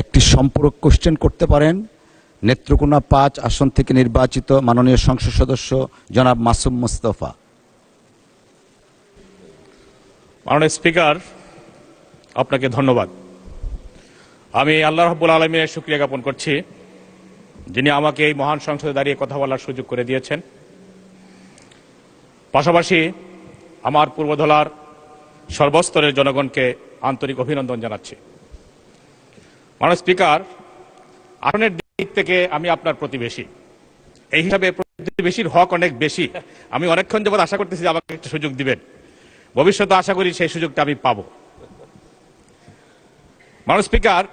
একটি সম্পূরক কোশ্চেন করতে পারেন নেত্রকোনা 5 আসন থেকে নির্বাচিত মাননীয় সংসদ সদস্য জনাব মাসুম মুস্তফা। মাননীয় স্পিকার, আপনাকে ধন্যবাদ। আমি আল্লাহ রাব্বুল আলামিনের শুকরিয়া জ্ঞাপন করছি, যিনি আমাকে এই মহান সংসদে দাঁড়িয়ে কথা বলার সুযোগ করে দিয়েছেন। পাশাপাশি আমার পূর্বধলার সর্বস্তরের জনগণকে আন্তরিক অভিনন্দন জানাচ্ছি। মাননীয় স্পিকার, আসনের দিক থেকে আমি আপনার প্রতিবেশী, এই হিসাবে প্রতিবেশীর হক অনেক বেশি। আমি অনেকক্ষণ যাবত আশা করতেছি যে আমাকে একটা সুযোগ দিবেন, ভবিষ্যতে আশা করি সেই সুযোগটা আমি পাব। মাননীয় স্পিকার,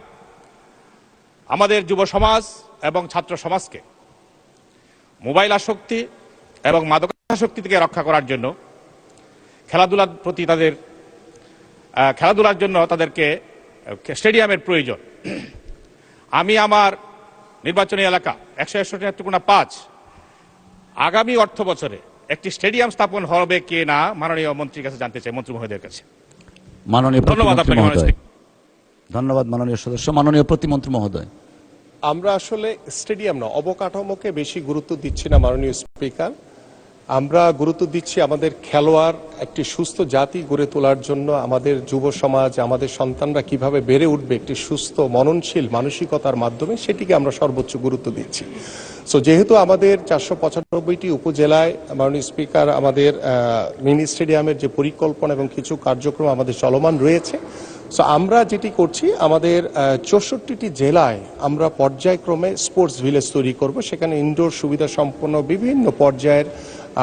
আমাদের যুব সমাজ এবং ছাত্র সমাজকে মোবাইল আসক্তি এবং মাদকাসক্তি থেকে রক্ষা করার জন্য খেলাধুলার প্রতি খেলাধুলার জন্য তাদেরকে স্টেডিয়ামের প্রয়োজন। আমি আমার নির্বাচনী এলাকা 161 নেত্রকোনা 5 আগামী অর্থ বছরে একটি স্টেডিয়াম স্থাপন হবে কি না মাননীয় মন্ত্রীর কাছে জানতে চাই, মন্ত্রী মহোদয়ের কাছে। ধন্যবাদ আপনাকে। ধন্যবাদ মাননীয় সদস্য। মাননীয় প্রতিমন্ত্রী মহোদয়। আমরা আসলে স্টেডিয়াম না, অবকাঠামোকে বেশি গুরুত্ব দিচ্ছি না মাননীয় স্পিকার। আমরা গুরুত্ব দিচ্ছি আমাদের খেলোয়াড় একটি সুস্থ জাতি গড়ে তোলার জন্য, আমাদের যুব সমাজ, আমাদের সন্তানরা কিভাবে বেড়ে উঠবে একটি সুস্থ মননশীল মানসিকতার মাধ্যমে, সেটিকে আমরা সর্বোচ্চ গুরুত্ব দিচ্ছি। সো যেহেতু আমাদের 495টি উপজেলায় মাননীয় স্পিকার আমাদের মিনি স্টেডিয়ামের যে পরিকল্পনা এবং কিছু কার্যক্রম আমাদের চলমান রয়েছে, সো আমরা যেটি করছি আমাদের 64টি জেলায় আমরা পর্যায়ক্রমে স্পোর্টস ভিলেজ তৈরি করব। সেখানে ইনডোর সুবিধা সম্পন্ন বিভিন্ন পর্যায়ের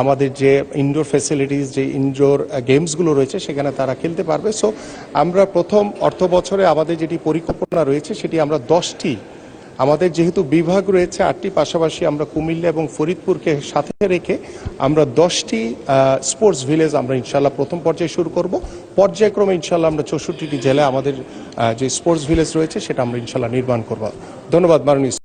আমাদের যে ইনডোর ফ্যাসিলিটিস, যে ইনডোর গেমসগুলো রয়েছে সেখানে তারা খেলতে পারবে। সো আমরা প্রথম অর্থ বছরে আমাদের যেটি পরিকল্পনা রয়েছে সেটি আমরা 10টি, আমাদের যেহেতু বিভাগ রয়েছে 8টি, পাশাপাশি আমরা কুমিল্লা এবং ফরিদপুরকে সাথে রেখে আমরা 10টি স্পোর্টস ভিলেজ আমরা ইনশাল্লাহ প্রথম পর্যায়ে শুরু করব। পর্যায়ক্রমে ইনশাল্লাহ আমরা 64টি জেলায় আমাদের যে স্পোর্টস ভিলেজ রয়েছে সেটা আমরা ইনশাল্লাহ নির্মাণ করব। ধন্যবাদ মাননীয়